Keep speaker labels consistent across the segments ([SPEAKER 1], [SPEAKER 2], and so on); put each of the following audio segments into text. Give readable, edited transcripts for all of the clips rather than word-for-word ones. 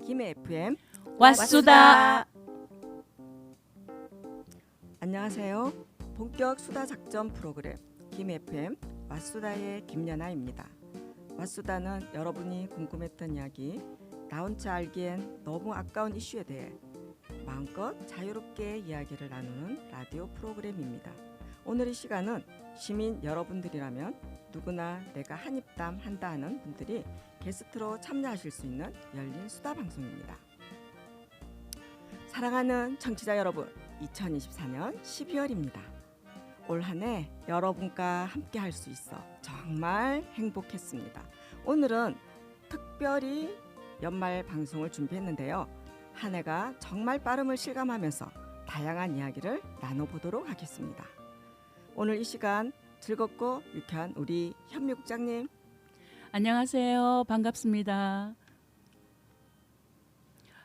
[SPEAKER 1] 김해 FM
[SPEAKER 2] 왓수다.
[SPEAKER 1] 안녕하세요. 본격 수다 작전 프로그램 김해 FM 왓수다의 김연아입니다. 왓수다는 여러분이 궁금했던 이야기, 나 혼자 알기엔 너무 아까운 이슈에 대해 마음껏 자유롭게 이야기를 나누는 라디오 프로그램입니다. 오늘 이 시간은 시민 여러분들이라면 누구나 내가 한입담 한다 하는 분들이 게스트로 참여하실 수 있는 열린 수다 방송입니다. 사랑하는 청취자 여러분, 2024년 12월입니다. 올 한 해 여러분과 함께 할 수 있어 정말 행복했습니다. 오늘은 특별히 연말 방송을 준비했는데요. 한 해가 정말 빠름을 실감하면서 다양한 이야기를 나눠보도록 하겠습니다. 오늘 이 시간 즐겁고 유쾌한 우리 현미 국장님.
[SPEAKER 2] 안녕하세요. 반갑습니다.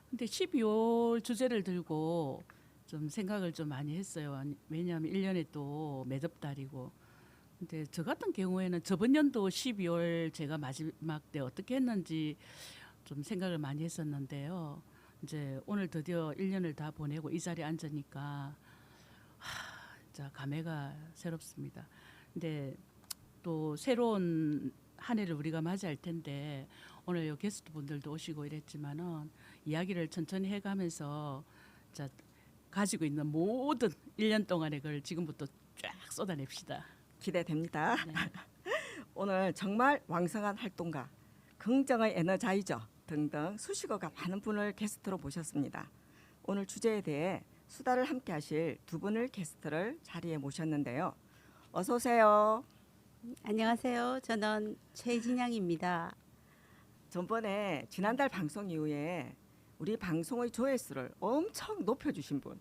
[SPEAKER 2] 근데 12월 주제를 들고 좀 생각을 좀 많이 했어요. 왜냐하면 1년에 또 매듭달이고. 근데 저 같은 경우에는 저번 연도 12월 제가 마지막 때 어떻게 했는지 좀 생각을 많이 했었는데요. 이제 오늘 드디어 1년을 다 보내고 이 자리에 앉으니까 진짜 감회가 새롭습니다. 근데 또 새로운 한 해를 우리가 맞이할 텐데 오늘 요 게스트 분들도 오시고 이랬지만은 이야기를 천천히 해가면서 자 가지고 있는 모든 1년 동안의 걸 지금부터 쫙 쏟아냅시다.
[SPEAKER 1] 기대됩니다.
[SPEAKER 2] 네.
[SPEAKER 1] 오늘 정말 왕성한 활동가, 긍정의 에너자이저 등등 수식어가 많은 분을 게스트로 모셨습니다. 오늘 주제에 대해 수다를 함께 하실 두 분을 게스트를 자리에 모셨는데요. 어서 오세요.
[SPEAKER 3] 안녕하세요. 저는 최진양입니다.
[SPEAKER 1] 전번에 지난달 방송 이후에 우리 방송의 조회수를 엄청 높여주신 분,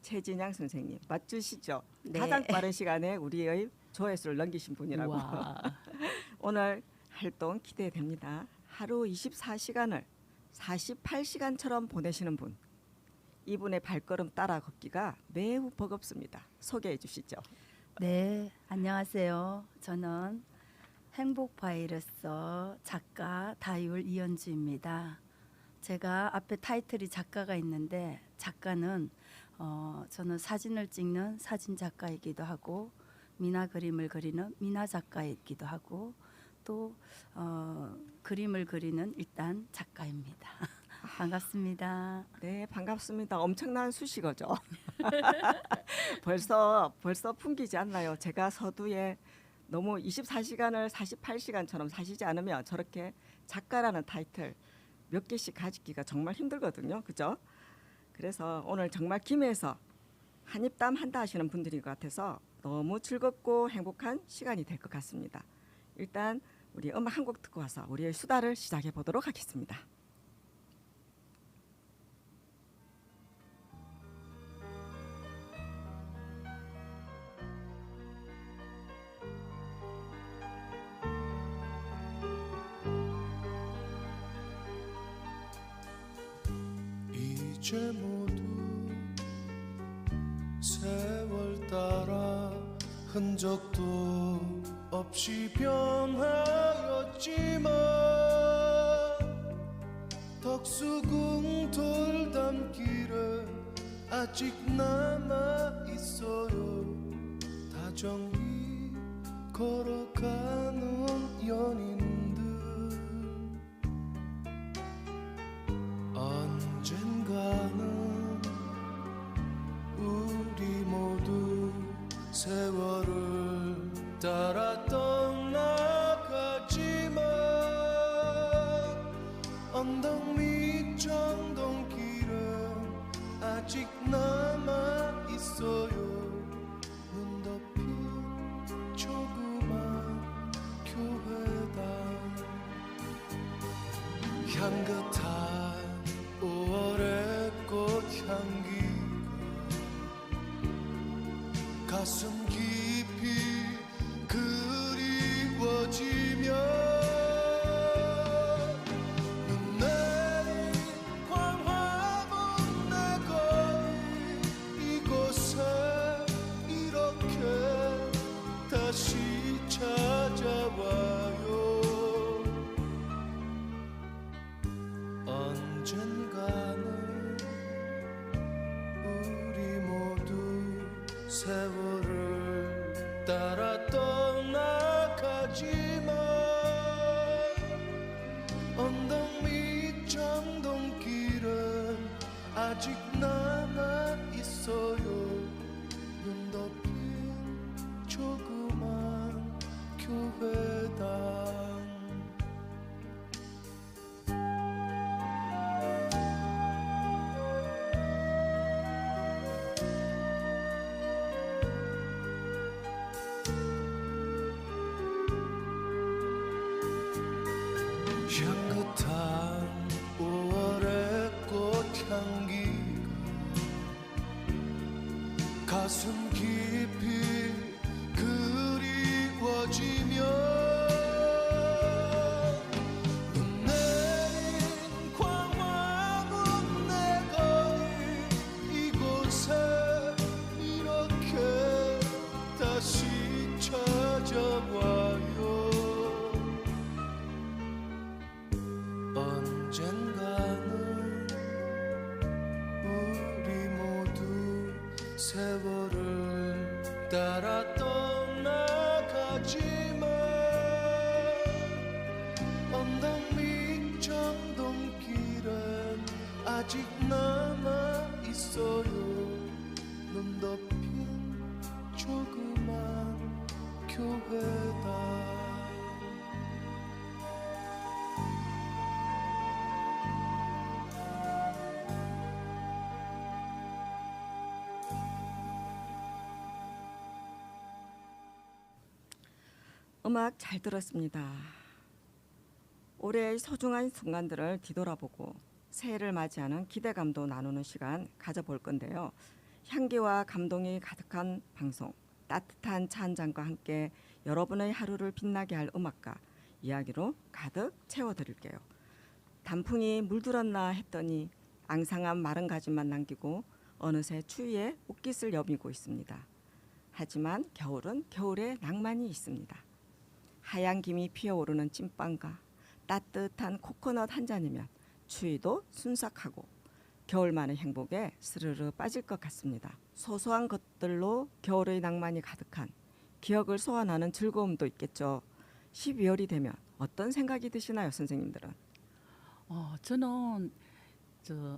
[SPEAKER 1] 최진양 선생님 맞으시죠?
[SPEAKER 3] 네.
[SPEAKER 1] 가장 빠른 시간에 우리의 조회수를 넘기신 분이라고.
[SPEAKER 2] 우와.
[SPEAKER 1] 오늘 활동 기대됩니다. 하루 24시간을 48시간처럼 보내시는 분, 이분의 발걸음 따라 걷기가 매우 버겁습니다. 소개해 주시죠.
[SPEAKER 4] 네, 안녕하세요. 저는 행복바이러스 작가 다이울 이현주입니다. 제가 앞에 타이틀이 작가가 있는데 작가는 저는 사진을 찍는 사진 작가이기도 하고 미나 그림을 그리는 미나 작가이기도 하고 또 그림을 그리는 일단 작가입니다. 반갑습니다.
[SPEAKER 1] 네, 반갑습니다. 엄청난 수식어죠. 벌써 풍기지 않나요? 제가 서두에 너무 24시간을 48시간처럼 사시지 않으면 저렇게 작가라는 타이틀 몇 개씩 가지기가 정말 힘들거든요. 그죠? 그래서 오늘 정말 김해에서 한입담 한다 하시는 분들인 것 같아서 너무 즐겁고 행복한 시간이 될 것 같습니다. 일단 우리 음악 한 곡 듣고 와서 우리의 수다를 시작해 보도록 하겠습니다.
[SPEAKER 5] 이제 모두 세월 따라 흔적도 없이 변하였지만 덕수궁 돌담길에 아직 남아있어요. 다정히 걸어가는 연인들, 언젠가는 우리 모두 세월을 따라 떠나가지만 언덕 밑 정동길은 아직 남아있어요. 눈 덮인 조그만 교회당, 향긋한 5월의 꽃향기가 가슴 깊이 그리워지며 눈 내린 광화문 내 거리 이곳에 이렇게 다시 찾아와요. 언젠가 세월을 따라 떠나가지만 언덕 밑 정동길은 아직 남아 있어요. 눈 덮인 조그만 교회당. 향긋한 5월의 꽃향기가 가슴 깊이 그리워지며 눈 내린 광화문 내 거리 이곳에 이렇게 다시 찾아와요. 언젠가는 우리 모두 세월을 따라 떠나가지만 언덕 밑 정동길엔 아직 남아 있어요. 눈 덮인 조그만 교회당.
[SPEAKER 1] 음악 잘 들었습니다. 올해의 소중한 순간들을 뒤돌아보고 새해를 맞이하는 기대감도 나누는 시간 가져볼 건데요. 향기와 감동이 가득한 방송, 따뜻한 차 한 잔과 함께 여러분의 하루를 빛나게 할 음악과 이야기로 가득 채워드릴게요. 단풍이 물들었나 했더니 앙상한 마른 가지만 남기고 어느새 추위에 옷깃을 여미고 있습니다. 하지만 겨울은 겨울의 낭만이 있습니다. 하얀 김이 피어오르는 찐빵과 따뜻한 코코넛 한 잔이면 추위도 순삭하고 겨울만의 행복에 스르르 빠질 것 같습니다. 소소한 것들로 겨울의 낭만이 가득한 기억을 소환하는 즐거움도 있겠죠. 12월이 되면 어떤 생각이 드시나요, 선생님들은?
[SPEAKER 2] 저는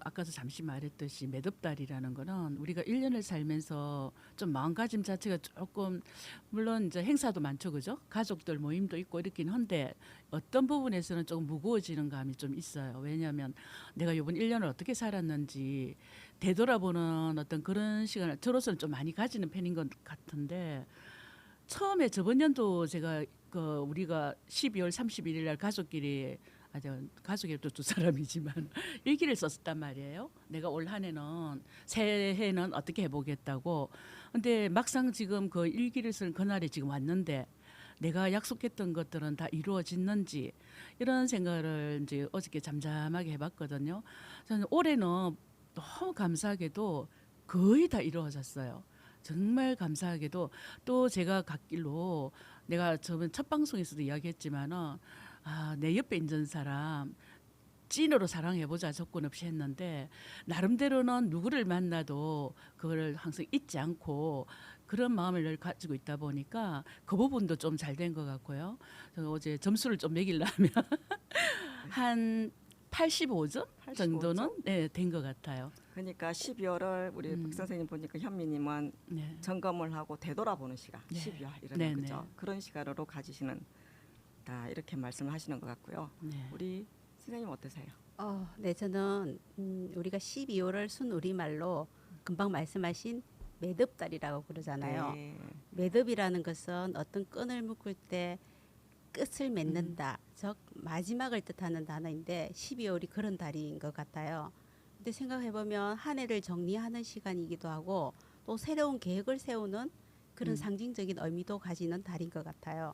[SPEAKER 2] 아까도 잠시 말했듯이 매듭달이라는 거는 우리가 1년을 살면서 좀 마음가짐 자체가 조금 물론 이제 행사도 많죠, 그죠? 가족들 모임도 있고 이렇긴 한데 어떤 부분에서는 조금 무거워지는 감이 좀 있어요. 왜냐하면 내가 이번 1년을 어떻게 살았는지 되돌아보는 어떤 그런 시간을 저로서는 좀 많이 가지는 편인 것 같은데 처음에 저번 연도 제가 우리가 12월 31일 날 가족끼리 가족이 또 두 사람이지만 일기를 썼단 말이에요. 내가 올 한 해는 새해는 어떻게 해보겠다고. 근데 막상 지금 그 일기를 쓴 그날에 지금 왔는데 내가 약속했던 것들은 다 이루어졌는지 이런 생각을 이제 어저께 잠잠하게 해봤거든요. 저는 올해는 너무 감사하게도 거의 다 이루어졌어요. 정말 감사하게도 또 제가 갓길로 내가 저번 첫 방송에서도 이야기했지만은 내 옆에 있는 사람 찐으로 사랑해보자 조건 없이 했는데 나름대로는 누구를 만나도 그걸 항상 잊지 않고 그런 마음을 늘 가지고 있다 보니까 그 부분도 좀 잘 된 것 같고요. 제가 어제 점수를 좀 매기려면 한 85점 정도는 된 것 같아요.
[SPEAKER 1] 그러니까 12월을 우리 박 선생님 보니까 현미님은
[SPEAKER 2] 네.
[SPEAKER 1] 점검을 하고 되돌아보는 시간,
[SPEAKER 2] 네.
[SPEAKER 1] 12월 이런
[SPEAKER 2] 네,
[SPEAKER 1] 거죠.
[SPEAKER 2] 네.
[SPEAKER 1] 그런 시간으로 가지시는 다 이렇게 말씀을 하시는 것 같고요.
[SPEAKER 2] 네.
[SPEAKER 1] 우리 선생님 어떠세요?
[SPEAKER 3] 네, 저는 우리가 12월을 순 우리말로 금방 말씀하신 매듭달이라고 그러잖아요.
[SPEAKER 1] 네.
[SPEAKER 3] 매듭이라는 것은 어떤 끈을 묶을 때 끝을 맺는다, 즉 마지막을 뜻하는 단어인데 12월이 그런 달인 것 같아요. 근데 생각해 보면 한 해를 정리하는 시간이기도 하고 또 새로운 계획을 세우는 그런 상징적인 의미도 가지는 달인 것 같아요.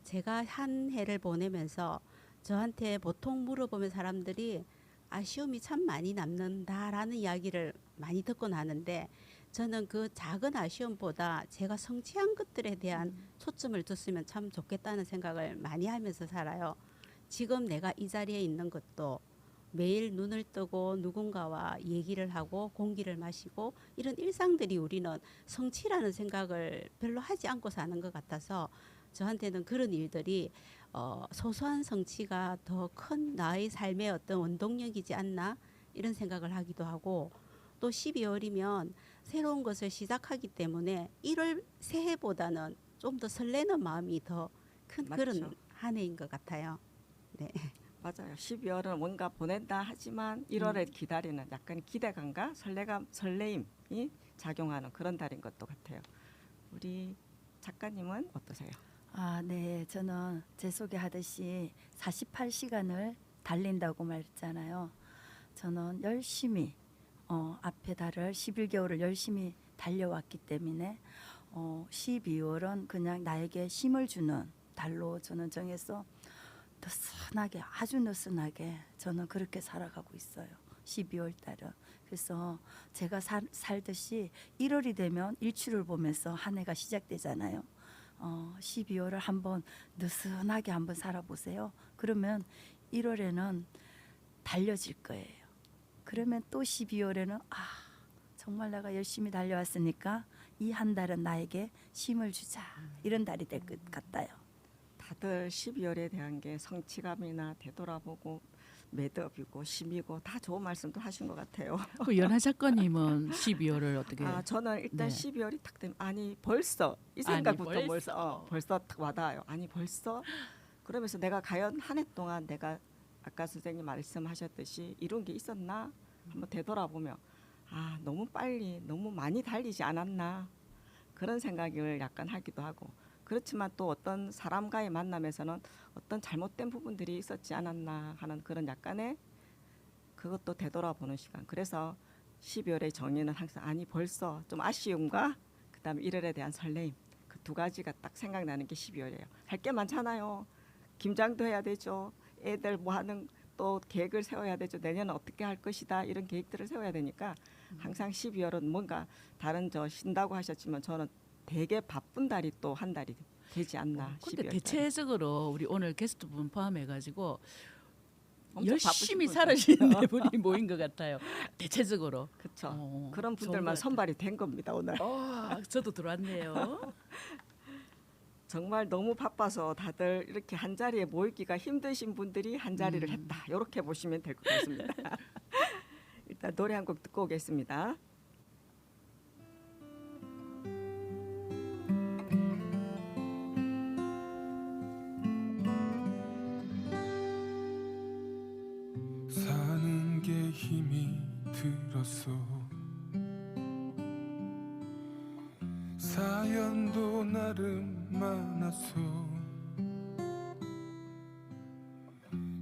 [SPEAKER 3] 제가 한 해를 보내면서 저한테 보통 물어보면 사람들이 아쉬움이 참 많이 남는다라는 이야기를 많이 듣곤 하는데 저는 그 작은 아쉬움보다 제가 성취한 것들에 대한 초점을 뒀으면 참 좋겠다는 생각을 많이 하면서 살아요. 지금 내가 이 자리에 있는 것도 매일 눈을 뜨고 누군가와 얘기를 하고 공기를 마시고 이런 일상들이 우리는 성취라는 생각을 별로 하지 않고 사는 것 같아서 저한테는 그런 일들이 소소한 성취가 더 큰 나의 삶의 어떤 원동력이지 않나 이런 생각을 하기도 하고 또 12월이면 새로운 것을 시작하기 때문에 1월 새해보다는 좀 더 설레는 마음이 더 큰 그런
[SPEAKER 1] 맞죠.
[SPEAKER 3] 한 해인 것 같아요. 네.
[SPEAKER 1] 맞아요. 12월은 뭔가 보낸다 하지만 1월을 기다리는 약간 기대감과 설레임이 작용하는 그런 달인 것도 같아요. 우리 작가님은 어떠세요?
[SPEAKER 4] 아, 네. 저는 제 소개하듯이 48시간을 달린다고 말했잖아요. 저는 열심히 앞에 달을 11개월을 열심히 달려왔기 때문에 12월은 그냥 나에게 힘을 주는 달로 저는 정해서 느슨하게 아주 느슨하게 저는 그렇게 살아가고 있어요. 12월 달은. 그래서 제가 살듯이 1월이 되면 일출을 보면서 한 해가 시작되잖아요. 12월을 한번 느슨하게 한번 살아보세요. 그러면 1월에는 달려질 거예요. 그러면 또 12월에는 정말 내가 열심히 달려왔으니까 이 한 달은 나에게 힘을 주자. 이런 달이 될 것 같아요.
[SPEAKER 1] 다들 12월에 대한 게 성취감이나 되돌아보고 매듭이고 심이고 다 좋은 말씀도 하신 것 같아요.
[SPEAKER 2] 그 연하 작가님은 12월을 어떻게?
[SPEAKER 1] 저는 일단
[SPEAKER 2] 네.
[SPEAKER 1] 12월이 탁 되면 아니 벌써 이
[SPEAKER 2] 아니,
[SPEAKER 1] 생각부터
[SPEAKER 2] 벌써.
[SPEAKER 1] 벌써 탁 와닿아요. 아니 벌써 그러면서 내가 과연 한 해 동안 내가 아까 선생님 말씀하셨듯이 이룬 게 있었나 한번 되돌아보면 너무 빨리 너무 많이 달리지 않았나 그런 생각을 약간 하기도 하고 그렇지만 또 어떤 사람과의 만남에서는 어떤 잘못된 부분들이 있었지 않았나 하는 그런 약간의 그것도 되돌아보는 시간. 그래서 12월의 정의는 항상 아니 벌써 좀 아쉬움과 그다음에 1월에 대한 설레임 그 두 가지가 딱 생각나는 게 12월이에요. 할 게 많잖아요. 김장도 해야 되죠. 애들 뭐 하는 또 계획을 세워야 되죠. 내년은 어떻게 할 것이다 이런 계획들을 세워야 되니까 항상 12월은 뭔가 다른 쉰다고 하셨지만 저는 되게 바쁜 달이 또 한 달이 되지 않나.
[SPEAKER 2] 근데
[SPEAKER 1] 12월 달이.
[SPEAKER 2] 대체적으로 우리 오늘 게스트분 포함해가지고
[SPEAKER 1] 엄청
[SPEAKER 2] 열심히
[SPEAKER 1] 바쁘신
[SPEAKER 2] 살아시는
[SPEAKER 1] 분들.
[SPEAKER 2] 네 분이 모인 것 같아요. 대체적으로.
[SPEAKER 1] 그렇죠. 그런
[SPEAKER 2] 좋은
[SPEAKER 1] 분들만
[SPEAKER 2] 것
[SPEAKER 1] 선발이 된 겁니다 오늘.
[SPEAKER 2] 저도 들어왔네요.
[SPEAKER 1] 정말 너무 바빠서 다들 이렇게 한 자리에 모이기가 힘드신 분들이 한 자리를 했다. 이렇게 보시면 될 것 같습니다. 일단 노래 한 곡 듣고 오겠습니다.
[SPEAKER 5] 사는 게 힘이 들었어 사연도 나름 많았어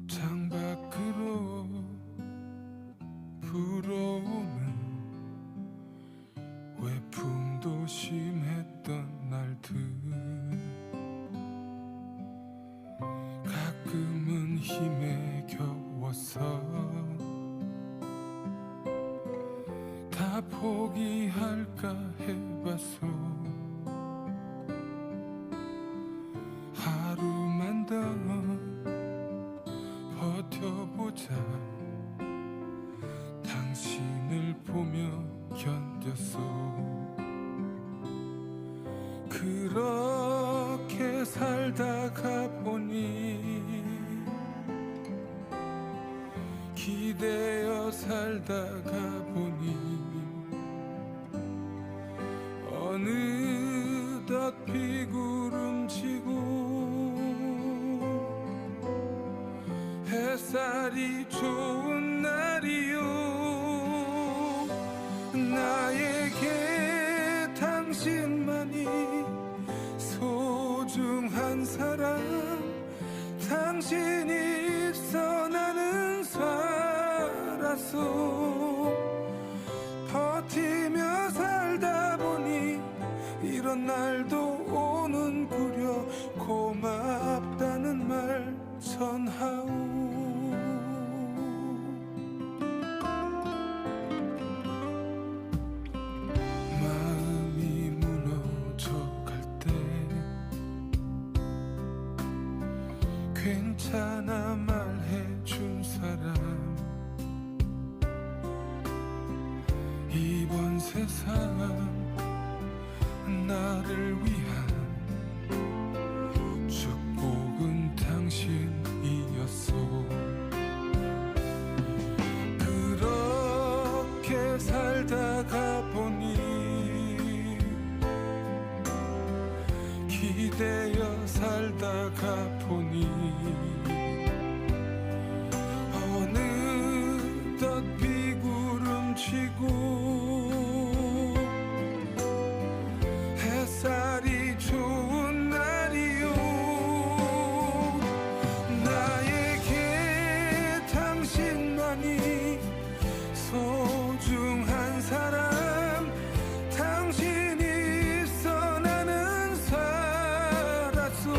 [SPEAKER 5] 창밖으로 불어오는 외풍도 심했던 날들 가끔은 힘에 겨워서 다 포기할까 해봤어 하루만 더 버텨보자 당신을 보며 견뎠어 그렇게 살다가 보니 기대어 살다가 보니 어느덧 비구름지고 햇살이 좋은 날이요 나에게 당신만이 소중한 사람 당신이 있어 나는 살았어 버티며 살다 보니 이런 날도 오는구려 고맙다는 말 전하오 마음이 무너져갈 때 괜찮아 말해준 사람 이번 세상 나를 위한 축복은 당신이었소. 그렇게 살다가 보니 기대어 살다가 보니 어느덧 비구름치고 햇살이 좋은 날이요. 나에게 당신만이 소중한 사람. 당신이 있어 나는 살았소.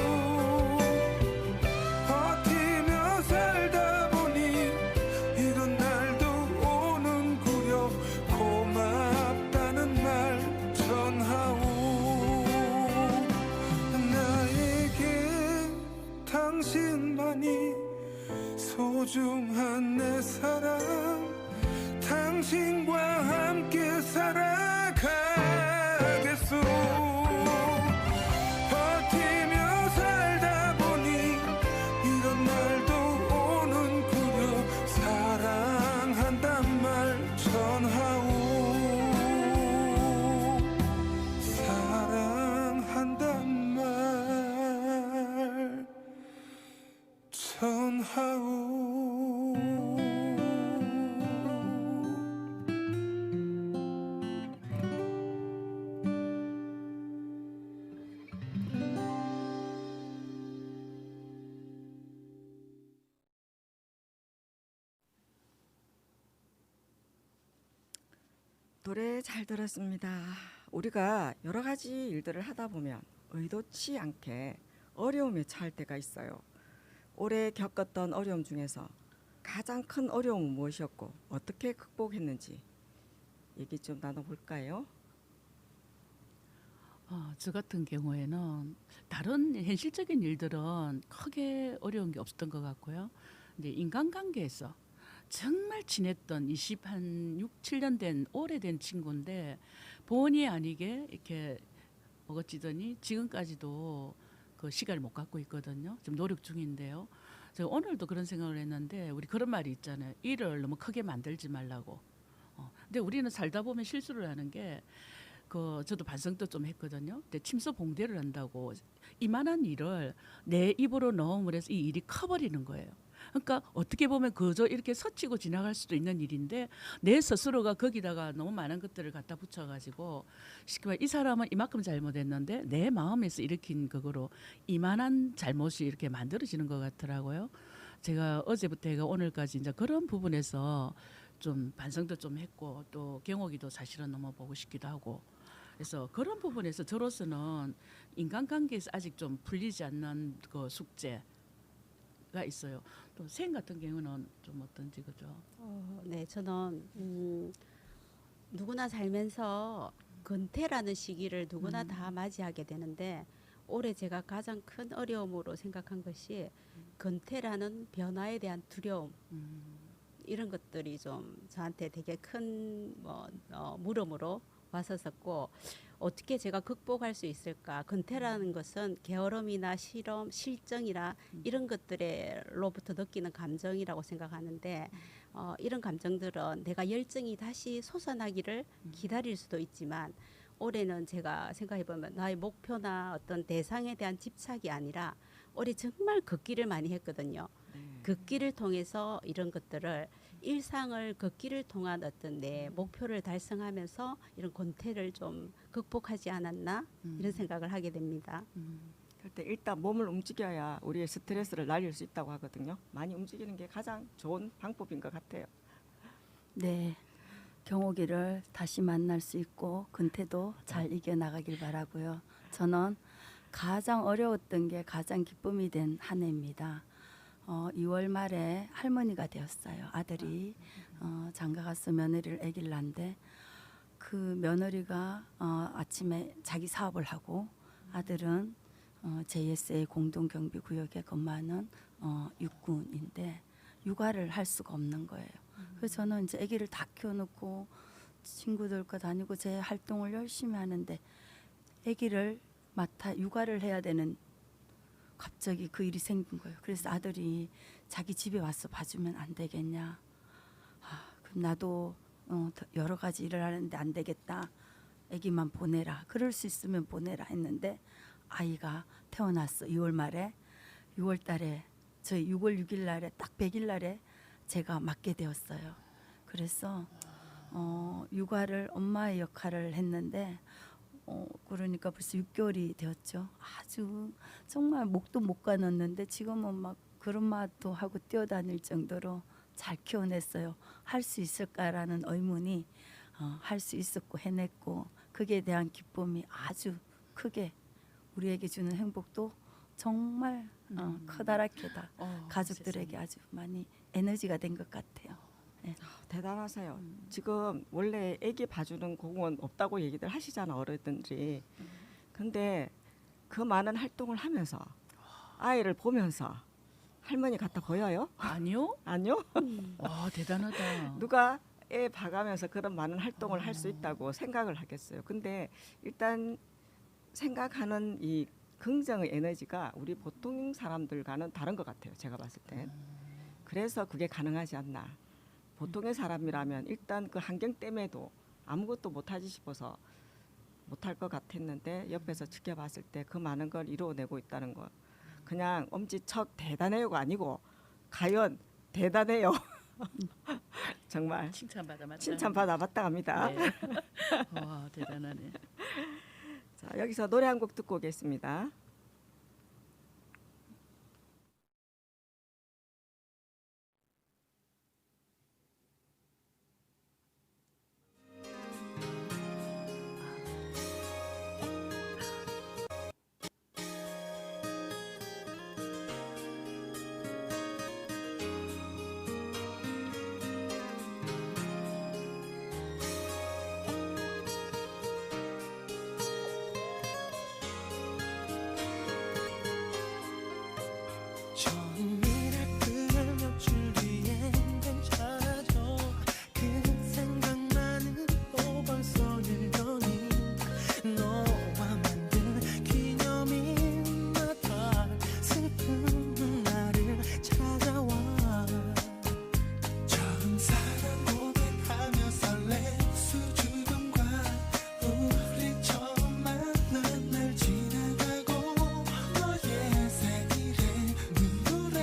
[SPEAKER 5] 버티며 살다 보니 이런 날도 오는구려. 고맙다는 말 전하오. 나에게 당신만이 소중한 내 사랑. 당신과 함께 살아가겠소. 버티며 살다 보니 이런 날도 오는구려. 사랑한단 말 전하오. 사랑한단 말 전하오.
[SPEAKER 1] 노래 잘 들었습니다. 우리가 여러 가지 일들을 하다 보면 의도치 않게 어려움에 처할 때가 있어요. 올해 겪었던 어려움 중에서 가장 큰 어려움은 무엇이었고 어떻게 극복했는지 얘기 좀 나눠볼까요?
[SPEAKER 2] 저 같은 경우에는 다른 현실적인 일들은 크게 어려운 게 없었던 것 같고요. 근데 인간관계에서 정말 친했던 6, 7년 된 오래된 친구인데 본의 아니게 이렇게 먹어지더니 지금까지도 그 시간을 못 갖고 있거든요. 좀 노력 중인데요. 제가 오늘도 그런 생각을 했는데 우리 그런 말이 있잖아요. 일을 너무 크게 만들지 말라고. 근데 우리는 살다 보면 실수를 하는 게 저도 반성도 좀 했거든요. 근데 침소봉대를 한다고 이만한 일을 내 입으로 넣음을 해서 이 일이 커버리는 거예요. 그러니까 어떻게 보면 그저 이렇게 스치고 지나갈 수도 있는 일인데 내 스스로가 거기다가 너무 많은 것들을 갖다 붙여가지고 쉽게 말해 이 사람은 이만큼 잘못했는데 내 마음에서 일으킨 그거로 이만한 잘못이 이렇게 만들어지는 것 같더라고요. 제가 어제부터 해가 오늘까지 이제 그런 부분에서 좀 반성도 좀 했고 또 경옥이도 사실은 너무 보고 싶기도 하고 그래서 그런 부분에서 저로서는 인간관계에서 아직 좀 풀리지 않는 그 숙제가 있어요. 또 생 같은 경우는 좀 어떤지 그죠?
[SPEAKER 3] 네, 저는 누구나 살면서 근태라는 시기를 누구나 다 맞이하게 되는데 올해 제가 가장 큰 어려움으로 생각한 것이 근태라는 변화에 대한 두려움. 이런 것들이 좀 저한테 되게 큰 물음으로 왔었고 어떻게 제가 극복할 수 있을까? 근태라는 것은 게으름이나 실험, 실정이나 이런 것들로부터 느끼는 감정이라고 생각하는데 이런 감정들은 내가 열정이 다시 솟아나기를 기다릴 수도 있지만 올해는 제가 생각해보면 나의 목표나 어떤 대상에 대한 집착이 아니라 올해 정말 걷기를 많이 했거든요. 걷기를 통해서 이런 것들을 일상을 걷기를 통한 어떤 내 목표를 달성하면서 이런 권태를 좀 극복하지 않았나 이런 생각을 하게 됩니다.
[SPEAKER 1] 그럴 때 일단 몸을 움직여야 우리의 스트레스를 날릴 수 있다고 하거든요. 많이 움직이는 게 가장 좋은 방법인 것 같아요.
[SPEAKER 4] 네, 경옥이를 다시 만날 수 있고 근태도 잘 이겨나가길 바라고요. 저는 가장 어려웠던 게 가장 기쁨이 된 한 해입니다. 2월 말에 할머니가 되었어요. 아들이 장가가서 며느리를 아기를 낳는데 그 며느리가 아침에 자기 사업을 하고 아들은 JSA 공동경비구역에 근무하는 육군인데 육아를 할 수가 없는 거예요. 그래서 저는 이제 아기를 다 키워놓고 친구들과 다니고 제 활동을 열심히 하는데 아기를 맡아 육아를 해야 되는 갑자기 그 일이 생긴 거예요. 그래서 아들이 자기 집에 와서 봐주면 안 되겠냐. 그럼 나도 여러 가지 일을 하는데 안 되겠다. 아기만 보내라. 그럴 수 있으면 보내라 했는데 아이가 태어났어. 2월 말에 6월 달에 저희 6월 6일 날에 딱 100일 날에 제가 맡게 되었어요. 그래서 육아를 엄마의 역할을 했는데 그러니까 벌써 6개월이 되었죠. 아주 정말 목도 못 가눴는데 지금은 막 그런 말도 하고 뛰어다닐 정도로 잘 키워냈어요. 할 수 있을까라는 의문이 할 수 있었고 해냈고 그에 대한 기쁨이 아주 크게 우리에게 주는 행복도 정말 커다랗게다. 가족들에게
[SPEAKER 2] 세상에.
[SPEAKER 4] 아주 많이 에너지가 된 것 같아요.
[SPEAKER 1] 대단하세요. 지금 원래 아기 봐주는 공원 없다고 얘기들 하시잖아 어른들이. 근데 그 많은 활동을 하면서 아이를 보면서 할머니 같아 보여요?
[SPEAKER 2] 아니요?
[SPEAKER 1] 아니요?
[SPEAKER 2] 와 대단하다.
[SPEAKER 1] 누가 애 봐가면서 그런 많은 활동을 할 수 있다고 생각을 하겠어요. 근데 일단 생각하는 이 긍정의 에너지가 우리 보통 사람들과는 다른 것 같아요. 제가 봤을 땐. 그래서 그게 가능하지 않나. 보통의 사람이라면 일단 그 환경 때문에도 아무것도 못하지 싶어서 못할 것 같았는데 옆에서 지켜봤을 때 그 많은 걸 이루어내고 있다는 거. 그냥 엄지척 대단해요가 아니고 과연 대단해요. 정말
[SPEAKER 2] 칭찬받아 맞다.
[SPEAKER 1] 칭찬받아 마땅합니다.
[SPEAKER 2] 네. 와 대단하네.
[SPEAKER 1] 자, 여기서 노래 한 곡 듣고 오겠습니다.
[SPEAKER 5] 처음이라 그날 며칠 뒤엔 괜찮아져 그 생각만은 또 벌써 1년이 너와 만든 기념일마다 슬픈 나를 찾아와 처음 사랑 고백하며 설레 수줍음과 우리 처음 만난 날 지나가고 너의 생일에 눈물에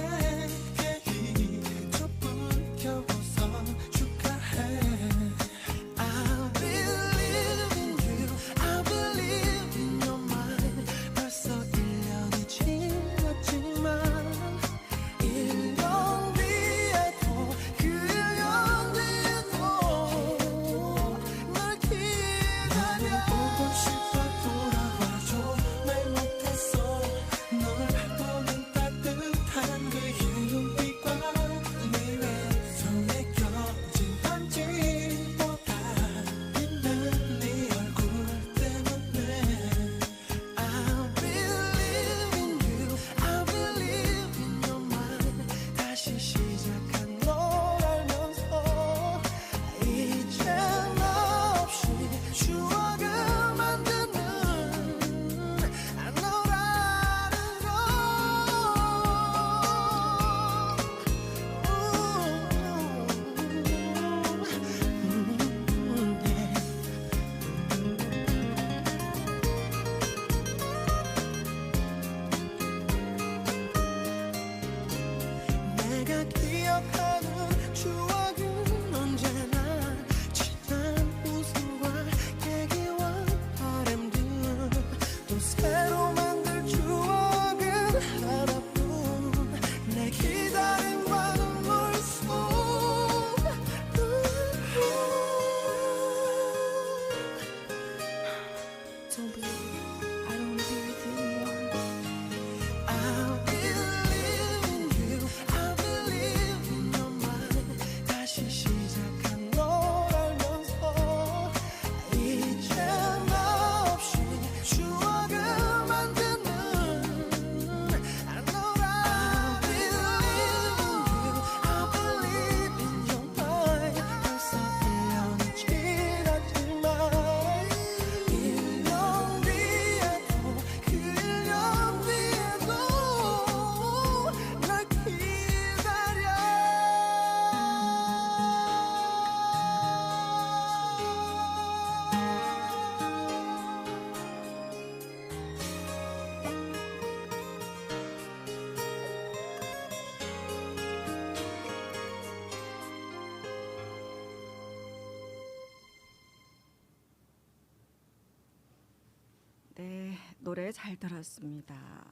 [SPEAKER 1] 노래 잘 들었습니다.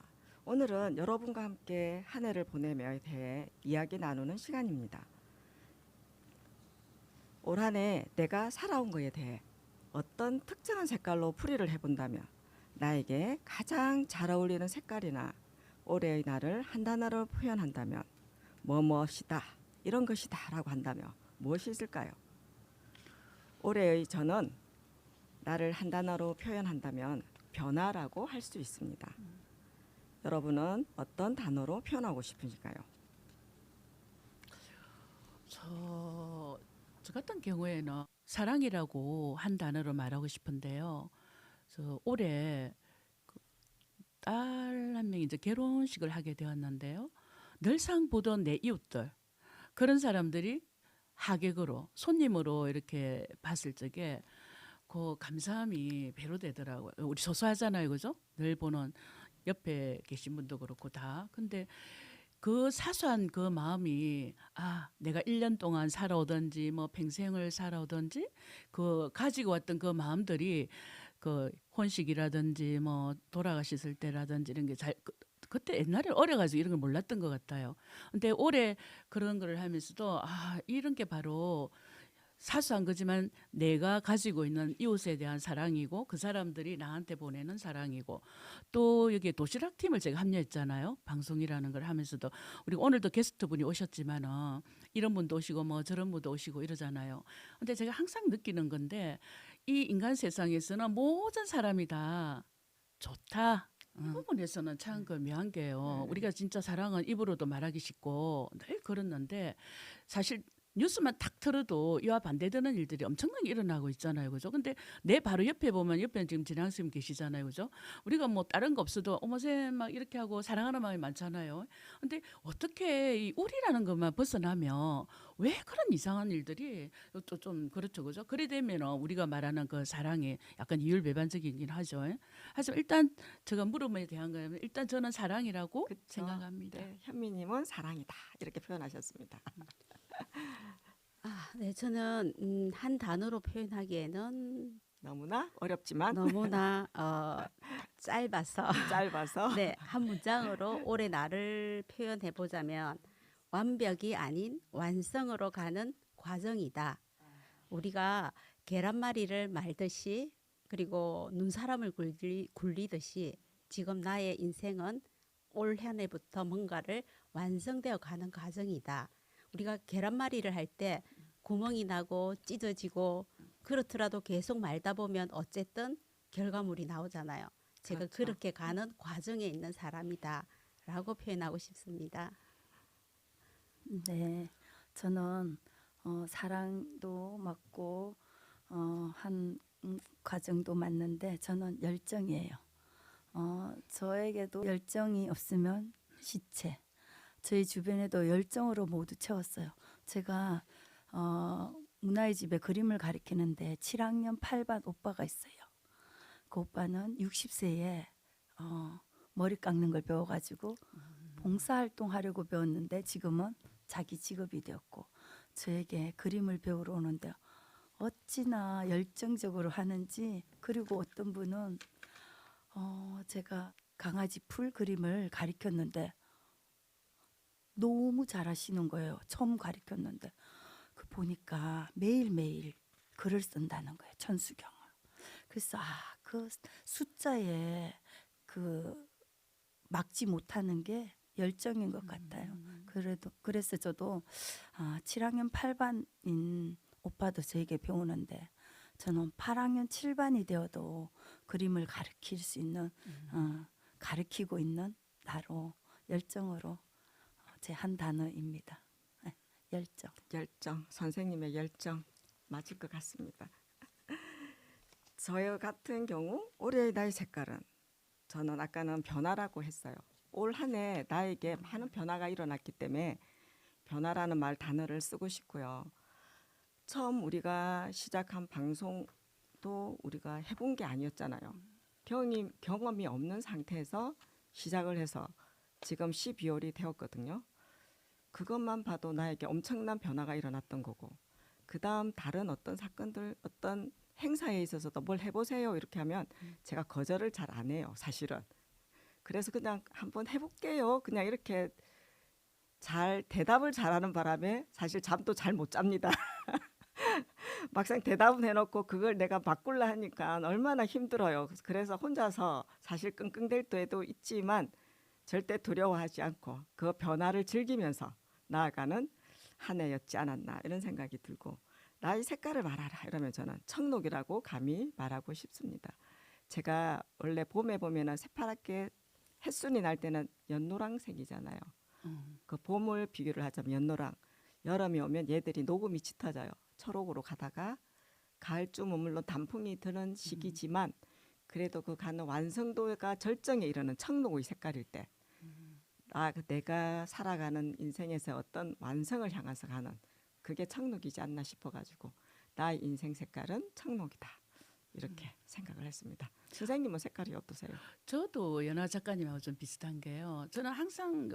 [SPEAKER 1] 오늘은 여러분과 함께 한 해를 보내며에 대해 이야기 나누는 시간입니다. 올 한 해 내가 살아온 것에 대해 어떤 특정한 색깔로 풀이를 해본다면 나에게 가장 잘 어울리는 색깔이나 올해의 나를 한 단어로 표현한다면 뭐뭐시다 이런 것이다 라고 한다면 무엇이 있을까요? 올해의 저는 나를 한 단어로 표현한다면 변화라고 할 수 있습니다. 여러분은 어떤 단어로 표현하고 싶으실까요?
[SPEAKER 2] 저 같은 경우에는 사랑이라고 한 단어로 말하고 싶은데요. 올해 딸 한 명이 이제 결혼식을 하게 되었는데요. 늘상 보던 내 이웃들 그런 사람들이 하객으로 손님으로 이렇게 봤을 적에 그 감사함이 배로 되더라고요. 우리 소소하잖아요, 그죠? 늘 보는 옆에 계신 분도 그렇고 다. 근데 그 사소한 그 마음이 내가 1년 동안 살아오든지 뭐 평생을 살아오든지 그 가지고 왔던 그 마음들이 그 혼식이라든지 뭐 돌아가셨을 때라든지 이런 게 그때 옛날에 어려가지고 이런 걸 몰랐던 것 같아요. 근데 올해 그런 걸 하면서도 이런 게 바로 사소한 거지만 내가 가지고 있는 이웃에 대한 사랑이고 그 사람들이 나한테 보내는 사랑이고 또 여기에 도시락 팀을 제가 합류했잖아요. 방송이라는 걸 하면서도 우리 오늘도 게스트분이 오셨지만은 이런 분도 오시고 뭐 저런 분도 오시고 이러잖아요. 근데 제가 항상 느끼는 건데 이 인간 세상에서는 모든 사람이 다 좋다. 이 부분에서는 참 그 묘한 게요. 우리가 진짜 사랑은 입으로도 말하기 쉽고 늘 그랬는데 사실 뉴스만 탁 틀어도 이와 반대되는 일들이 엄청나게 일어나고 있잖아요. 그죠? 근데 내 바로 옆에 보면 옆에는 지금 진양 선생님 계시잖아요. 그죠? 우리가 뭐 다른 거 없어도 어머쌤 막 이렇게 하고 사랑하는 마음이 많잖아요. 근데 어떻게 이 우리라는 것만 벗어나면 왜 그런 이상한 일들이 또 좀 그렇죠. 그죠? 그래 되면 우리가 말하는 그 사랑이 약간 이율배반적이긴 하죠. 하지만 일단 제가 물음에 대한 거는 일단 저는 사랑이라고
[SPEAKER 1] 그쵸?
[SPEAKER 2] 생각합니다.
[SPEAKER 1] 네, 현미님은 사랑이다 이렇게 표현하셨습니다.
[SPEAKER 3] 네, 저는 한 단어로 표현하기에는
[SPEAKER 1] 너무나 어렵지만
[SPEAKER 3] 너무나 짧아서
[SPEAKER 1] 짧아서
[SPEAKER 3] 네, 한 문장으로 올해 나를 표현해 보자면 완벽이 아닌 완성으로 가는 과정이다. 우리가 계란말이를 말듯이 그리고 눈사람을 굴리듯이 지금 나의 인생은 올 한 해부터 뭔가를 완성되어 가는 과정이다. 우리가 계란말이를 할 때 구멍이 나고 찢어지고 그렇더라도 계속 말다 보면 어쨌든 결과물이 나오잖아요. 제가
[SPEAKER 1] 그렇죠.
[SPEAKER 3] 그렇게 가는 과정에 있는 사람이다라고 표현하고 싶습니다.
[SPEAKER 4] 네, 저는 사랑도 맞고 한 과정도 맞는데 저는 열정이에요. 저에게도 열정이 없으면 시체. 저희 주변에도 열정으로 모두 채웠어요. 제가 문화의 집에 그림을 가르치는데 7학년 8반 오빠가 있어요. 그 오빠는 60세에 머리 깎는 걸 배워가지고 봉사활동하려고 배웠는데 지금은 자기 직업이 되었고 저에게 그림을 배우러 오는데 어찌나 열정적으로 하는지. 그리고 어떤 분은 제가 강아지 풀 그림을 가르쳤는데 너무 잘하시는 거예요. 처음 가르쳤는데 그 보니까 매일매일 글을 쓴다는 거예요. 천수경을. 그래서 그 숫자에 그 막지 못하는 게 열정인 것 같아요. 그래서 저도 7학년 8반인 오빠도 저에게 배우는데 저는 8학년 7반이 되어도 그림을 가르칠 수 있는 가르치고 있는 나로 열정으로 제 한 단어입니다. 네, 열정.
[SPEAKER 1] 열정, 선생님의 열정 맞을 것 같습니다. 저 같은 경우 올해의 나의 색깔은 저는 아까는 변화라고 했어요. 올 한 해 나에게 많은 변화가 일어났기 때문에 변화라는 말 단어를 쓰고 싶고요. 처음 우리가 시작한 방송도 우리가 해본 게 아니었잖아요. 경험이 없는 상태에서 시작을 해서 지금 12월이 되었거든요. 그것만 봐도 나에게 엄청난 변화가 일어났던 거고 그 다음 다른 어떤 사건들 어떤 행사에 있어서도 뭘 해보세요 이렇게 하면 제가 거절을 잘 안 해요, 사실은. 그래서 그냥 한번 해볼게요. 그냥 이렇게 잘 대답을 잘하는 바람에 사실 잠도 잘 못 잡니다. 막상 대답은 해놓고 그걸 내가 바꾸려 하니까 얼마나 힘들어요. 그래서 혼자서 사실 끙끙댈 때도 있지만 절대 두려워하지 않고 그 변화를 즐기면서 나아가는 한 해였지 않았나 이런 생각이 들고, 나의 색깔을 말하라 이러면 저는 청록이라고 감히 말하고 싶습니다. 제가 원래 봄에 보면은 새파랗게 햇순이 날 때는 연노랑색이잖아요. 그 봄을 비교를 하자면 연노랑, 여름이 오면 얘들이 녹음이 짙어져요. 초록으로 가다가 가을쯤은 물론 단풍이 드는 시기지만 그래도 그 가는 완성도가 절정에 이르는 청록의 색깔일 때, 내가 살아가는 인생에서 어떤 완성을 향해서 가는 그게 청록이지 않나 싶어가지고 나의 인생 색깔은 청록이다 이렇게 생각을 했습니다. 선생님은 색깔이 어떠세요?
[SPEAKER 2] 저도 연하 작가님하고 좀 비슷한 게요. 저는 항상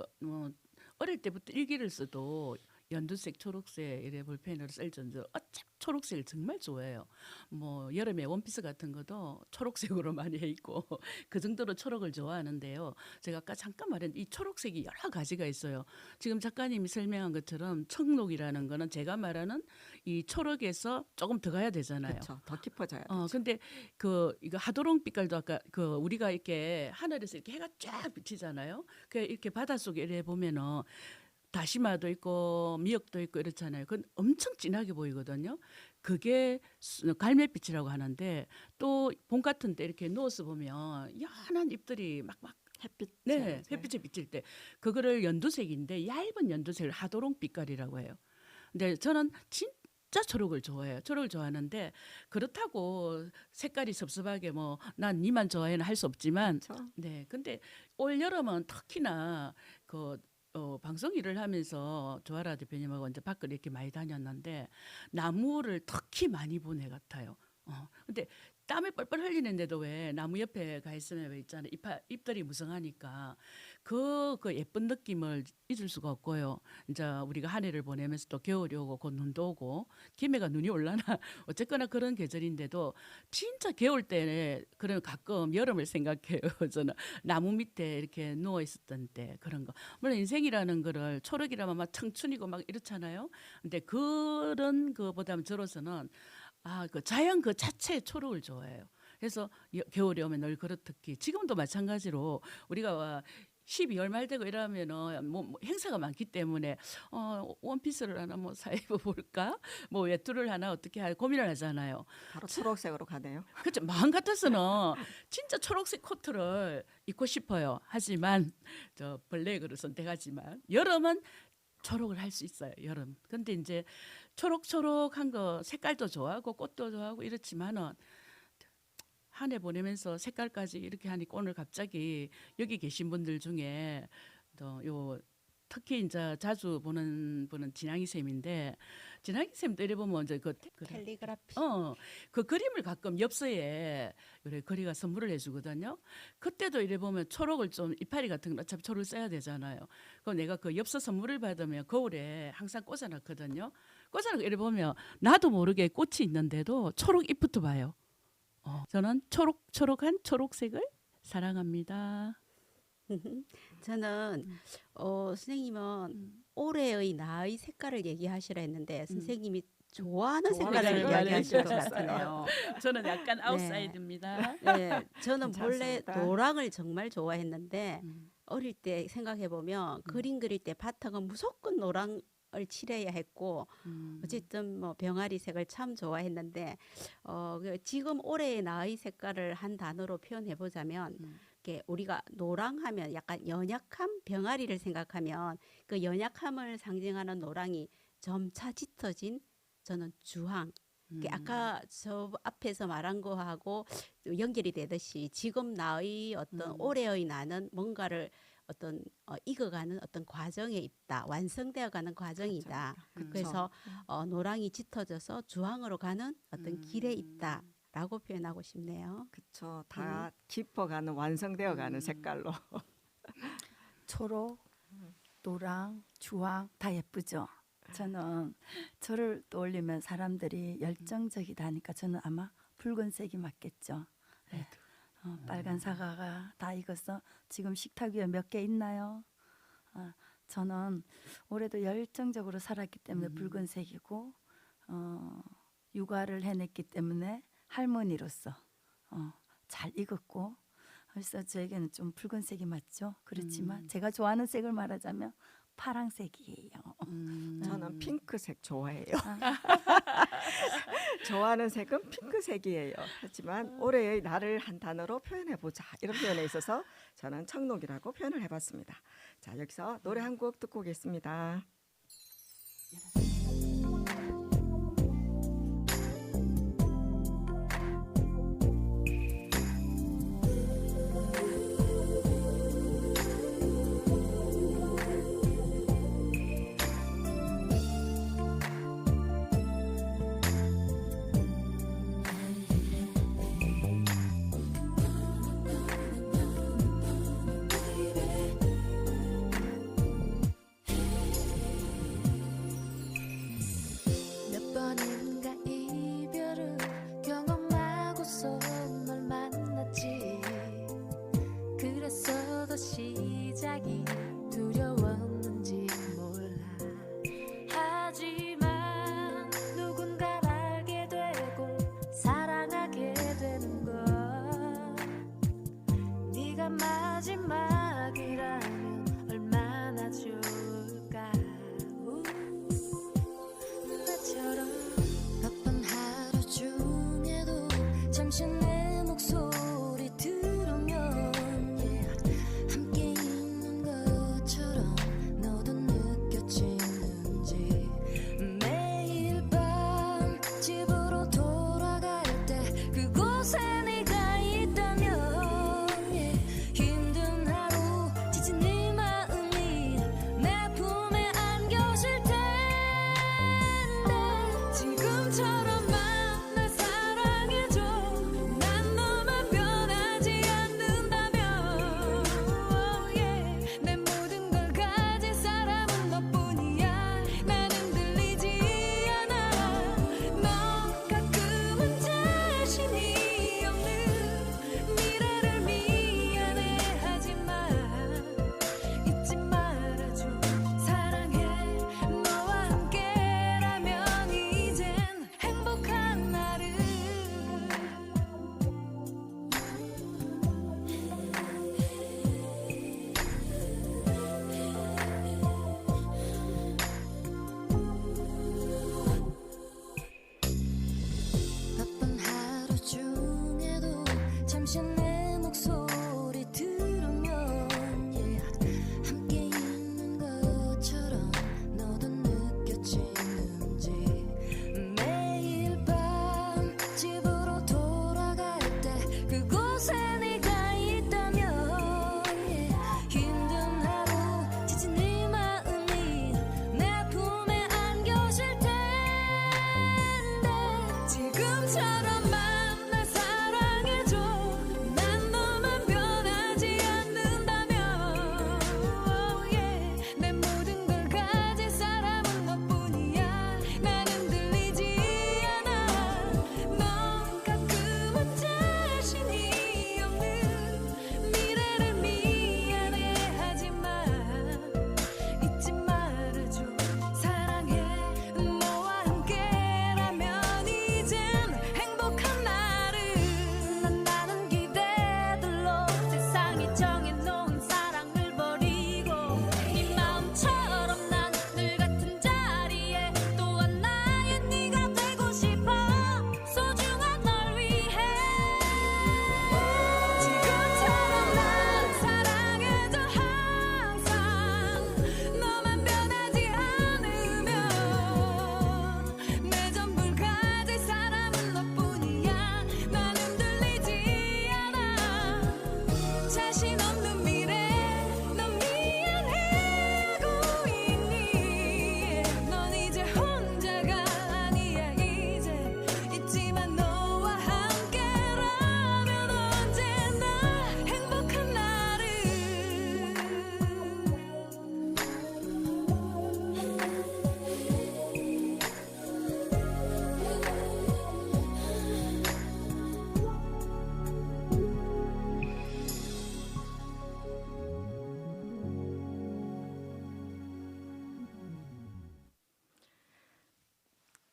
[SPEAKER 2] 어릴 때부터 일기를 써도 연두색, 초록색 이래 볼펜으로 쓸 정도로 어차피 초록색을 정말 좋아해요. 뭐 여름에 원피스 같은 것도 초록색으로 많이 해 입고 그 정도로 초록을 좋아하는데요. 제가 아까 잠깐 말했는데 이 초록색이 여러 가지가 있어요. 지금 작가님이 설명한 것처럼 청록이라는 거는 제가 말하는 이 초록에서 조금 더 가야 되잖아요.
[SPEAKER 1] 그렇죠. 더 깊어져야 되죠.
[SPEAKER 2] 근데 이거 하도록 빛깔도 아까 우리가 이렇게 하늘에서 이렇게 해가 쫙 비치잖아요. 그 이렇게 바닷속에 이래 보면은 다시마도 있고 미역도 있고 이렇잖아요. 그건 엄청 진하게 보이거든요. 그게 갈매빛이라고 하는데, 또 봄 같은 때 이렇게 누워서 보면 연한 잎들이 막
[SPEAKER 1] 햇빛.
[SPEAKER 2] 네, 햇빛에 비칠 때 그거를 연두색인데 얇은 연두색을 하도록 빛깔이라고 해요. 근데 저는 진짜 초록을 좋아해요. 초록을 좋아하는데 그렇다고 색깔이 섭섭하게 뭐 난 니만 좋아해는 할 수 없지만,
[SPEAKER 1] 그렇죠.
[SPEAKER 2] 네. 근데 올 여름은 특히나 방송 일을 하면서 조아라 대표님하고 이제 밖을 이렇게 많이 다녔는데 나무를 특히 많이 본 애 같아요. 근데 땀을 뻘뻘 흘리는데도 왜 나무 옆에 가 있으면 왜 있잖아요. 잎들이 무성하니까 그 예쁜 느낌을 잊을 수가 없고요. 이제 우리가 한 해를 보내면서 또 겨울이 오고 곧 눈도 오고 김해가 눈이 올라나 어쨌거나 그런 계절인데도 진짜 겨울 때는 그런 가끔 여름을 생각해요. 저는 나무 밑에 이렇게 누워 있었던 때 그런 거. 물론 인생이라는 거를 초록이라면 막 청춘이고 막 이렇잖아요. 근데 그런 거보다는 저로서는 그 자연 그 자체의 초록을 좋아해요. 그래서 겨울이 오면 늘 그렇듯이 지금도 마찬가지로 우리가 12월 말 되고 이러면은 뭐 행사가 많기 때문에 원피스를 하나 뭐 사 입어볼까, 뭐 외투를 하나 어떻게 할 고민을 하잖아요.
[SPEAKER 1] 바로 초록색으로 가네요.
[SPEAKER 2] 그렇죠. 마음 같아서는 진짜 초록색 코트를 입고 싶어요. 하지만 저 블랙으로 선택하지만 여름은 초록을 할 수 있어요. 여름. 근데 이제 초록초록한 거 색깔도 좋아하고 꽃도 좋아하고 이렇지만은 한 해 보내면서 색깔까지 이렇게 하니까 오늘 갑자기 여기 계신 분들 중에 또 특히 이제 자주 보는 분은 진양이 쌤인데, 진양이 쌤도 이래 보면 이제
[SPEAKER 3] 캘리그라피.
[SPEAKER 2] 그 그림을 가끔 엽서에 이래 거리가 선물을 해주거든요. 그때도 이래 보면 초록을 좀 이파리 같은 거 어차피 초록을 써야 되잖아요. 그럼 내가 그 엽서 선물을 받으면 거울에 항상 꽂아놨거든요. 꽂아놓고 이래 보면 나도 모르게 꽃이 있는데도 초록 잎부터 봐요. 저는 초록초록한 초록색을 사랑합니다.
[SPEAKER 3] 저는 선생님은 올해의 나의 색깔을 얘기하시라 했는데 선생님이 좋아하는 색깔을
[SPEAKER 1] 색깔을
[SPEAKER 3] 이야기하실 것
[SPEAKER 1] 얘기하셨어요.
[SPEAKER 3] 같네요.
[SPEAKER 2] 저는 약간 아웃사이드입니다.
[SPEAKER 3] 네, 저는 본래
[SPEAKER 1] 괜찮습니다.
[SPEAKER 3] 노랑을 정말 좋아했는데
[SPEAKER 2] 음.
[SPEAKER 3] 어릴 때 생각해 보면 그림 그릴 때 바탕은 무조건 노랑을 칠해야 했고 어쨌든 뭐 병아리 색을 참 좋아했는데 지금 올해의 나의 색깔을 한 단어로 표현해 보자면 이렇게 우리가 노랑하면 약간 연약함, 병아리를 생각하면 그 연약함을 상징하는 노랑이 점차 짙어진 저는 주황. 아까 저 앞에서 말한 거하고 연결이 되듯이 지금 나의 어떤 올해의 나는 뭔가를 어떤 익어가는 어떤 과정에 있다, 완성되어가는 과정이다.
[SPEAKER 1] 그렇죠.
[SPEAKER 3] 그래서 노랑이 짙어져서 주황으로 가는 어떤 길에 있다라고 표현하고 싶네요.
[SPEAKER 1] 그렇죠. 다 깊어가는 완성되어가는 색깔로.
[SPEAKER 4] 초록, 노랑, 주황 다 예쁘죠. 저는 저를 떠올리면 사람들이 열정적이다 하니까 저는 아마 붉은색이 맞겠죠. 네. 빨간 사과가 다 익어서 지금 식탁 위에 몇 개 있나요? 저는 올해도 열정적으로 살았기 때문에 붉은색이고 육아를 해냈기 때문에 할머니로서 잘 익었고 그래서 저에게는 좀 붉은색이 맞죠. 그렇지만 제가 좋아하는 색을 말하자면 파랑색이에요.
[SPEAKER 1] 저는 핑크색 좋아해요. 좋아하는 색은 핑크색이에요. 하지만 올해의 나를 한 단어로 표현해보자 이런 표현에 있어서 저는 청록이라고 표현을 해봤습니다. 자, 여기서 노래 한 곡 듣고 오겠습니다.
[SPEAKER 6] 몇 번인가 이별을 경험하고서 널 만났지. 그래서 더 시작이 두려웠는지 몰라. 하지만 누군가를 알게 되고 사랑하게 되는 건 네가 마지막이라면 얼마나 좋을까. 나처럼 바쁜 하루 중에도 잠시 내 목소리 들으면 함께 있는 것처럼 너도 느껴지는지. 매일 밤 집으로 돌아갈 때 그곳에 네가 있다면 힘든 하루 지친 네 마음이 내 품에 안겨질 텐데 지금처럼만 날 사랑해줘. 날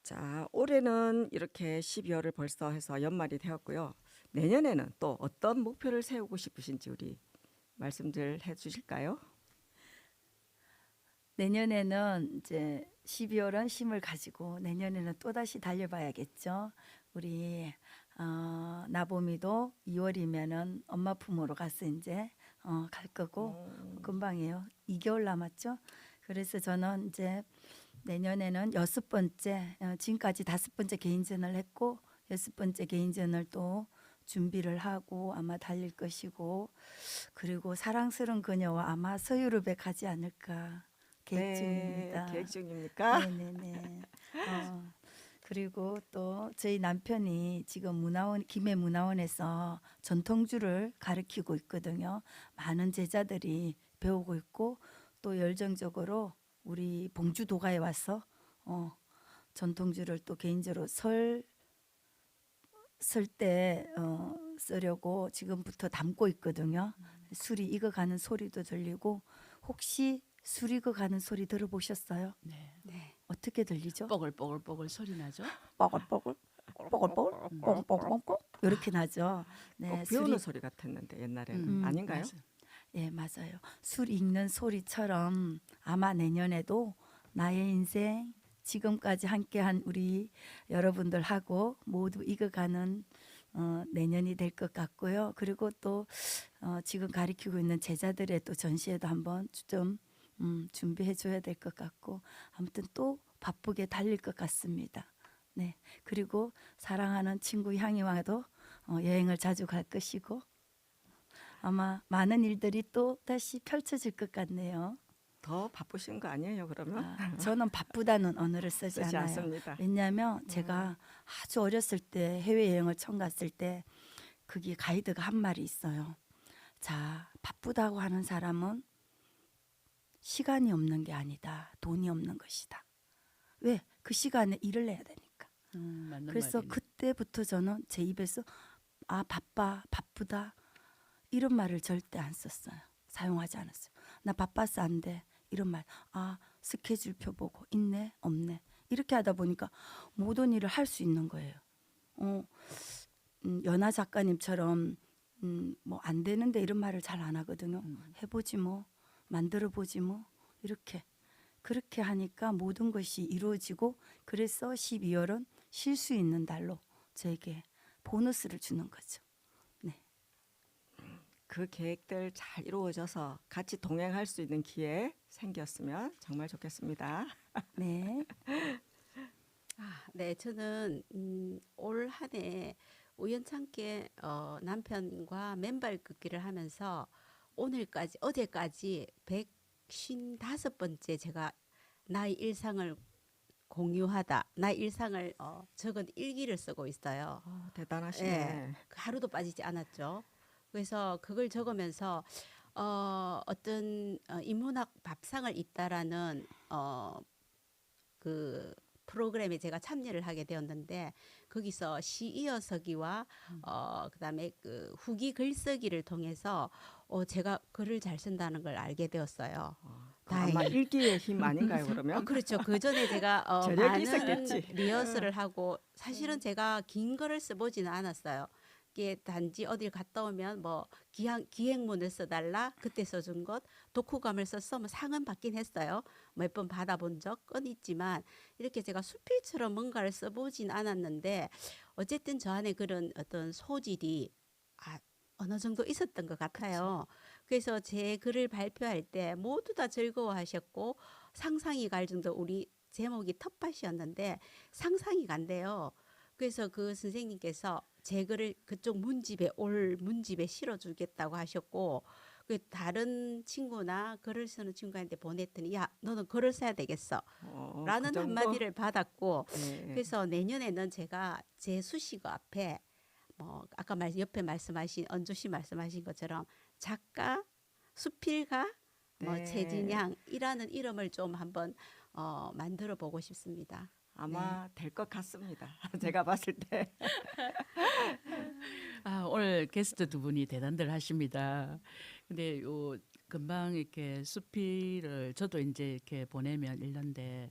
[SPEAKER 1] 자, 올해는 이렇게 12월을 벌써 해서 연말이 되었고요. 내년에는 또 어떤 목표를 세우고 싶으신지 우리 말씀들 해주실까요?
[SPEAKER 4] 내년에는 이제 12월은 쉼을 가지고 내년에는 또 다시 달려봐야겠죠. 우리 나봄이도 2월이면은 엄마 품으로 가서 이제 갈 거고 금방이에요. 2개월 남았죠. 그래서 저는 이제 내년에는 6번째, 지금까지 5번째 개인전을 했고 6번째 개인전을 또 준비를 하고 아마 달릴 것이고, 그리고 사랑스러운 그녀와 아마 서유럽에 가지 않을까 계획 중입니다.
[SPEAKER 1] 계획 중입니까?
[SPEAKER 4] 네네네. 그리고 또 저희 남편이 지금 김해 문화원에서 전통주를 가르치고 있거든요. 많은 제자들이 배우고 있고 또 열정적으로 우리 봉주도가에 와서 전통주를 또 개인적으로 설 때 쓰려고 지금부터 담고 있거든요. 술이 익어가는 소리도 들리고, 혹시 술 익어가는 소리 들어보셨어요?
[SPEAKER 2] 네.
[SPEAKER 3] 네.
[SPEAKER 4] 어떻게 들리죠?
[SPEAKER 2] 뽀글뽀글뽀글 소리 나죠?
[SPEAKER 4] 뽀글뽀글 뽀글뽀글 뽕뽕뽕뽕 이렇게 나죠. 네,
[SPEAKER 1] 비 오는 소리 같았는데 옛날에는 아닌가요?
[SPEAKER 2] 맞아요.
[SPEAKER 4] 예, 맞아요. 술 익는 소리처럼 아마 내년에도 나의 인생 지금까지 함께한 우리 여러분들하고 모두 익어가는 내년이 될 것 같고요. 그리고 또 지금 가르치고 있는 제자들의 또 전시회도 한번 좀 준비해 줘야 될 것 같고, 아무튼 또 바쁘게 달릴 것 같습니다. 네. 그리고 사랑하는 친구 향이와도 여행을 자주 갈 것이고, 아마 많은 일들이 또 다시 펼쳐질 것 같네요.
[SPEAKER 1] 더 바쁘신 거 아니에요, 그러면?
[SPEAKER 4] 저는 바쁘다는 언어를 쓰지
[SPEAKER 1] 쓰지
[SPEAKER 4] 않아요.
[SPEAKER 1] 않습니다.
[SPEAKER 4] 왜냐하면 제가 아주 어렸을 때 해외여행을 처음 갔을 때 거기 가이드가 한 말이 있어요. 자, 바쁘다고 하는 사람은 시간이 없는 게 아니다. 돈이 없는 것이다. 왜? 그 시간에 일을 해야 되니까.
[SPEAKER 2] 맞는
[SPEAKER 4] 그래서
[SPEAKER 2] 말이네.
[SPEAKER 4] 그때부터 저는 제 입에서 바쁘다 이런 말을 절대 안 썼어요. 사용하지 않았어요. 나 바빠서 안 돼. 이런 말. 스케줄표 보고 있네 없네 이렇게 하다 보니까 모든 일을 할 수 있는 거예요. 연하 작가님처럼 뭐 안 되는데 이런 말을 잘 안 하거든요. 해보지 뭐, 만들어 보지 뭐, 이렇게 그렇게 하니까 모든 것이 이루어지고, 그래서 12월은 쉴 수 있는 달로 저에게 보너스를 주는 거죠. 네.
[SPEAKER 1] 그 계획들 잘 이루어져서 같이 동행할 수 있는 기회 생겼으면 정말 좋겠습니다.
[SPEAKER 4] 네.
[SPEAKER 3] 네, 저는 올 한 해 우연찮게 남편과 맨발 걷기를 하면서 어제까지 155번째 제가 나의 일상을 나의 일상을 적은 일기를 쓰고 있어요.
[SPEAKER 1] 대단하시네.
[SPEAKER 3] 예, 하루도 빠지지 않았죠. 그래서 그걸 적으면서 어떤 인문학 밥상을 잇다라는 그 프로그램에 제가 참여를 하게 되었는데, 거기서 시 이어서기와 그다음에 그 후기 글쓰기를 통해서 제가 글을 잘 쓴다는 걸 알게 되었어요.
[SPEAKER 1] 아마 일기의 힘 아닌가요, 그러면?
[SPEAKER 3] 그렇죠. 그 전에 제가
[SPEAKER 1] 저력이
[SPEAKER 3] 많은
[SPEAKER 1] 있었겠지.
[SPEAKER 3] 리허설을 하고, 사실은 제가 긴 글을 써보지는 않았어요. 이게 단지 어딜 갔다 오면 뭐 기행문을 써달라 그때 써준 것, 독후감을 썼어 뭐 상은 받긴 했어요. 몇 번 받아본 적은 있지만 이렇게 제가 수필처럼 뭔가를 써보진 않았는데, 어쨌든 저 안에 그런 어떤 소질이 어느 정도 있었던 것 같아요. 그래서 제 글을 발표할 때 모두 다 즐거워하셨고, 상상이 갈 정도, 우리 제목이 텃밭이었는데 상상이 간대요. 그래서 그 선생님께서 제 글을 그쪽 문집에 실어주겠다고 하셨고, 그 다른 친구나 글을 쓰는 친구한테 보냈더니 야, 너는 글을 써야 되겠어 라는
[SPEAKER 1] 그 정도?
[SPEAKER 3] 한마디를 받았고,
[SPEAKER 1] 네.
[SPEAKER 3] 그래서 내년에는 제가 제 수식어 앞에 뭐 아까 옆에 말씀하신 언주 씨 말씀하신 것처럼 작가, 수필가, 뭐
[SPEAKER 1] 네.
[SPEAKER 3] 최진양이라는 이름을 좀 한번 만들어 보고 싶습니다.
[SPEAKER 1] 아마 될 것 같습니다. 제가 봤을 때.
[SPEAKER 2] 오늘 게스트 두 분이 대단들 하십니다. 근데 요 금방 이렇게 수필을 저도 이제 이렇게 보내면 읽는데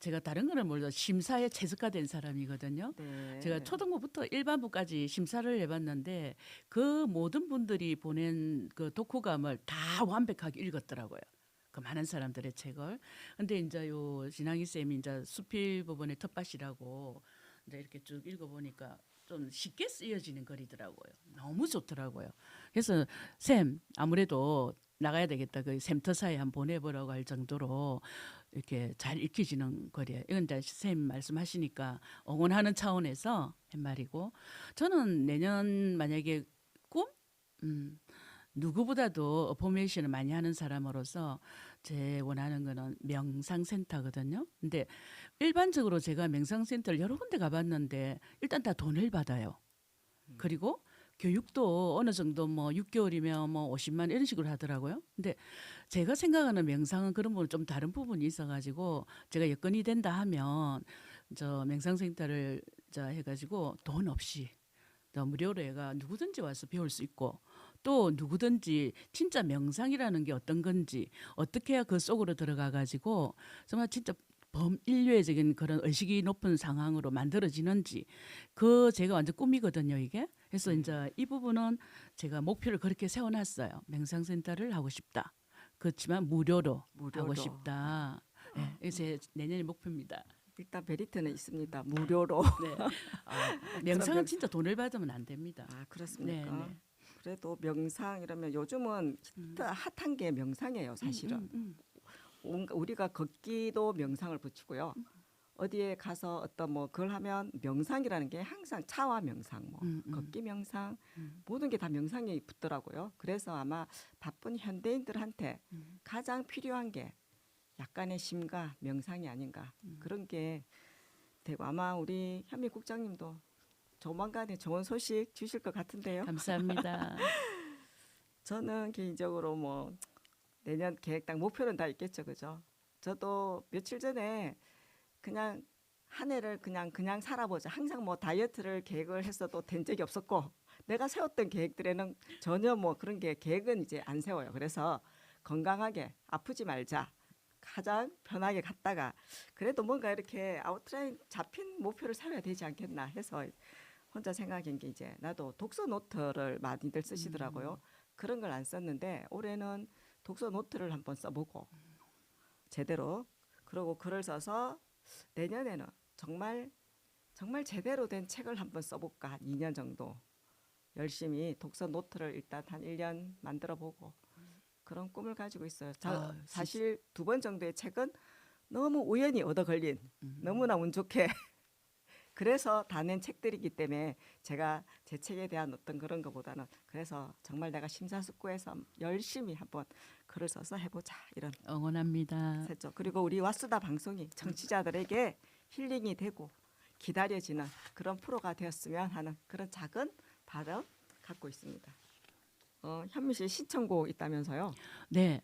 [SPEAKER 2] 제가 다른 거는 몰라도 심사에 최적화된 사람이거든요.
[SPEAKER 1] 네.
[SPEAKER 2] 제가 초등부부터 일반부까지 심사를 해봤는데 그 모든 분들이 보낸 그 독후감을 다 완벽하게 읽었더라고요. 그 많은 사람들의 책을. 근데 이제 요 진항이 쌤이 이제 수필 부분의 텃밭이라고 이제 이렇게 쭉 읽어보니까 좀 쉽게 쓰여지는 글이더라고요. 너무 좋더라고요. 그래서 쌤 아무래도 나가야 되겠다. 그 샘터사에 한번 보내보라고 할 정도로 이렇게 잘 읽혀지는 글이에요. 이건 이제 쌤 말씀하시니까 응원하는 차원에서 한 말이고, 저는 내년 만약에 꿈? 누구보다도 어포메이션을 많이 하는 사람으로서 제 원하는 거는 명상센터거든요. 근데 일반적으로 제가 명상센터를 여러 군데 가봤는데 일단 다 돈을 받아요. 그리고 교육도 어느 정도 뭐 6개월이면 뭐 50만 이런 식으로 하더라고요. 근데 제가 생각하는 명상은 그런 부분 좀 다른 부분이 있어가지고 제가 여건이 된다 하면 저 명상센터를 저 해가지고 돈 없이 저 무료로 애가 누구든지 와서 배울 수 있고, 또 누구든지 진짜 명상이라는 게 어떤 건지 어떻게 해야 그 속으로 들어가 가지고 정말 진짜 범인류애적인 그런 의식이 높은 상황으로 만들어지는지, 그 제가 완전 꿈이거든요 이게. 그래서 이제 이 부분은 제가 목표를 그렇게 세워놨어요. 명상센터를 하고 싶다. 그렇지만 무료로 하고 싶다. 네, 이게 내년의 목표입니다.
[SPEAKER 1] 일단 메리트는 있습니다. 무료로.
[SPEAKER 2] 네. 명상은 진짜 돈을 받으면 안 됩니다.
[SPEAKER 1] 아, 그렇습니까?
[SPEAKER 2] 네, 네.
[SPEAKER 1] 그래도 명상 이러면 요즘은 핫한 게 명상이에요, 사실은. 우리가 걷기도 명상을 붙이고요. 어디에 가서 어떤 뭐 그걸 하면 명상이라는 게 항상 차와 명상, 뭐 걷기 명상, 모든 게 다 명상이 붙더라고요. 그래서 아마 바쁜 현대인들한테 가장 필요한 게 약간의 심가, 명상이 아닌가, 그런 게 되고, 아마 우리 현미 국장님도 조만간에 좋은 소식 주실 것 같은데요.
[SPEAKER 2] 감사합니다.
[SPEAKER 1] 저는 개인적으로 뭐 내년 계획당 목표는 다 있겠죠, 그죠? 저도 며칠 전에 그냥 한 해를 그냥 살아보자. 항상 뭐 다이어트를 계획을 했어도 된 적이 없었고, 내가 세웠던 계획들에는 전혀 뭐 그런 게 계획은 이제 안 세워요. 그래서 건강하게 아프지 말자. 가장 편하게 갔다가 그래도 뭔가 이렇게 아웃라인 잡힌 목표를 세워야 되지 않겠나 해서 혼자 생각한 게, 이제 나도 독서 노트를 많이들 쓰시더라고요. 그런 걸 안 썼는데 올해는 독서 노트를 한번 써보고 제대로, 그리고 글을 써서 내년에는 정말 제대로 된 책을 한번 써볼까. 한 2년 정도 열심히 독서 노트를 일단 한 1년 만들어보고 그런 꿈을 가지고 있어요. 사실 2번 정도의 책은 너무 우연히 얻어 걸린, 너무나 운 좋게 그래서 다 낸 책들이기 때문에 제가 제 책에 대한 어떤 그런 것보다는, 그래서 정말 내가 심사숙고해서 열심히 한번 글을 써서 해보자, 이런
[SPEAKER 2] 응원합니다.
[SPEAKER 1] 했죠. 그리고 우리 왓수다 방송이 청취자들에게 힐링이 되고 기다려지는 그런 프로가 되었으면 하는 그런 작은 바람 갖고 있습니다. 현미 씨 신청곡 있다면서요?
[SPEAKER 2] 네,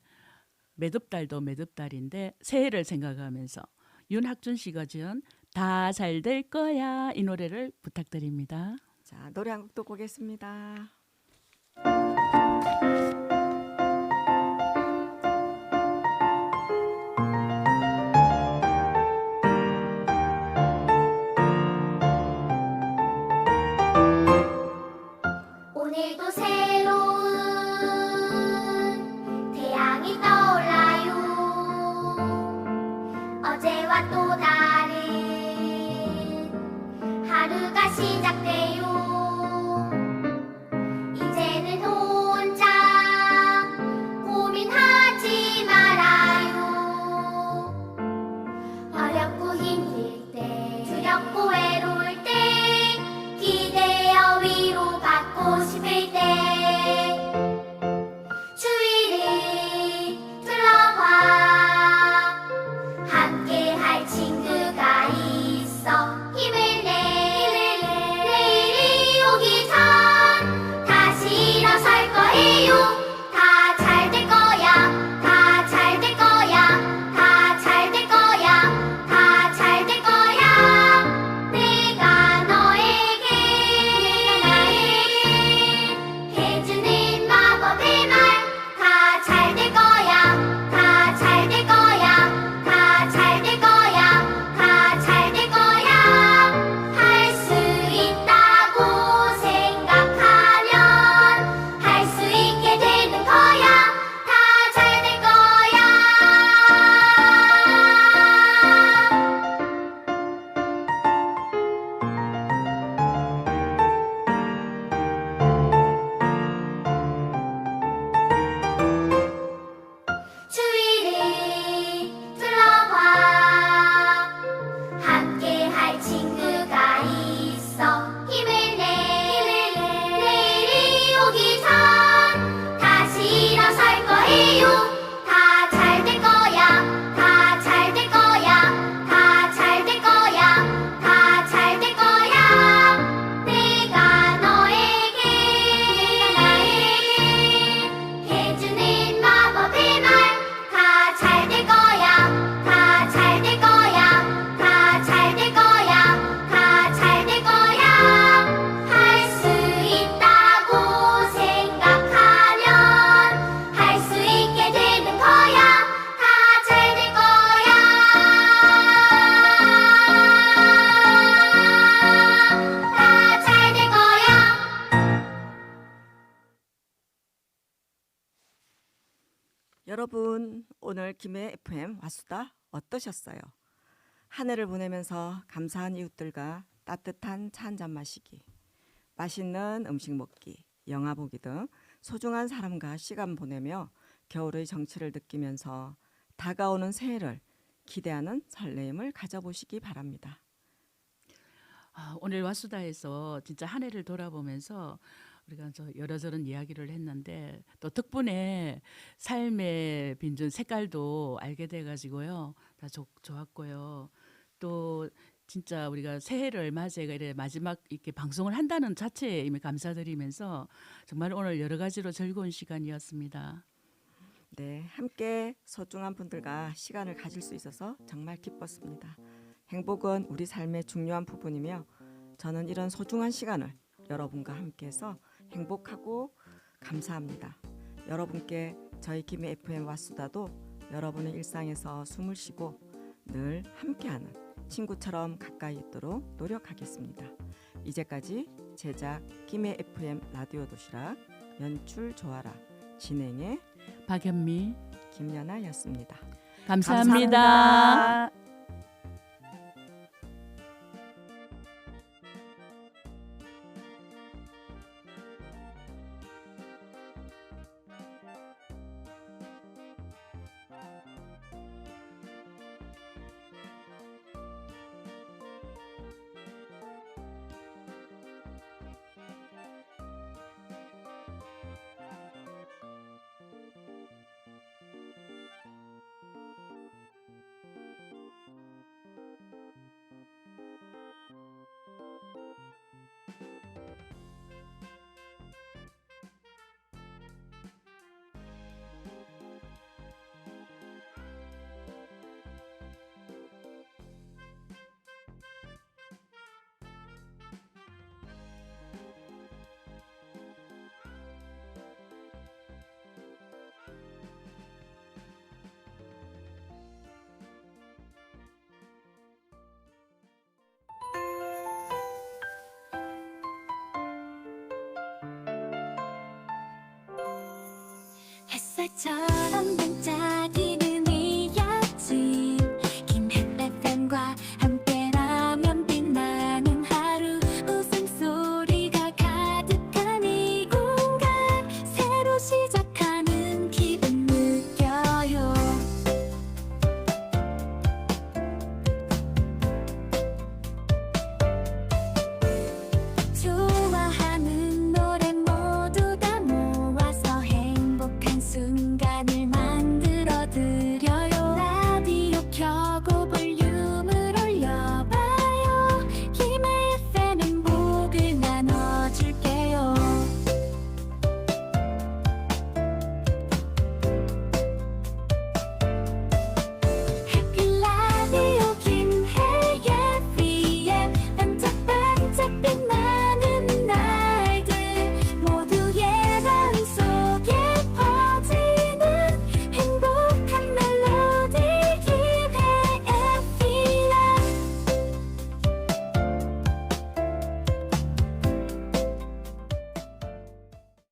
[SPEAKER 2] 매듭달도 매듭달인데 새해를 생각하면서 윤학준 씨가 지은 다 잘 될 거야, 이 노래를 부탁드립니다.
[SPEAKER 1] 자, 노래 한 곡 듣고 오겠습니다.
[SPEAKER 7] 오늘도 새로운 태양이 떠올라요. 어제와 또 다른 하루가 시작돼요. 이제는 혼자 고민하지 말아요. 어렵고 힘들 때, 두렵고 외로울 때, 기대어 위로받고 싶을 때 주위를 둘러봐. 함께 할 친구가 있어 힘을 내. 내일이
[SPEAKER 1] 김해 FM 와수다 어떠셨어요? 한 해를 보내면서 감사한 이웃들과 따뜻한 차 한잔 마시기, 맛있는 음식 먹기, 영화 보기 등 소중한 사람과 시간 보내며 겨울의 정취를 느끼면서 다가오는 새해를 기대하는 설레임을 가져보시기 바랍니다.
[SPEAKER 2] 오늘 와수다에서 진짜 한 해를 돌아보면서 우리가 여러저런 이야기를 했는데 또 덕분에 삶의 빈준 색깔도 알게 돼가지고요. 다 좋았고요. 또 진짜 우리가 새해를 맞이해가 이래 마지막 이렇게 방송을 한다는 자체에 이미 감사드리면서 정말 오늘 여러 가지로 즐거운 시간이었습니다.
[SPEAKER 1] 네, 함께 소중한 분들과 시간을 가질 수 있어서 정말 기뻤습니다. 행복은 우리 삶의 중요한 부분이며 저는 이런 소중한 시간을 여러분과 함께해서 행복하고 감사합니다. 여러분께 저희 김해 FM 와수다도 여러분의 일상에서 숨을 쉬고 늘 함께하는 친구처럼 가까이 있도록 노력하겠습니다. 이제까지 제작 김해 FM 라디오 도시락, 연출 조아라, 진행의
[SPEAKER 2] 박연미
[SPEAKER 1] 김연아였습니다.
[SPEAKER 2] 감사합니다.
[SPEAKER 6] 햇살처럼 반짝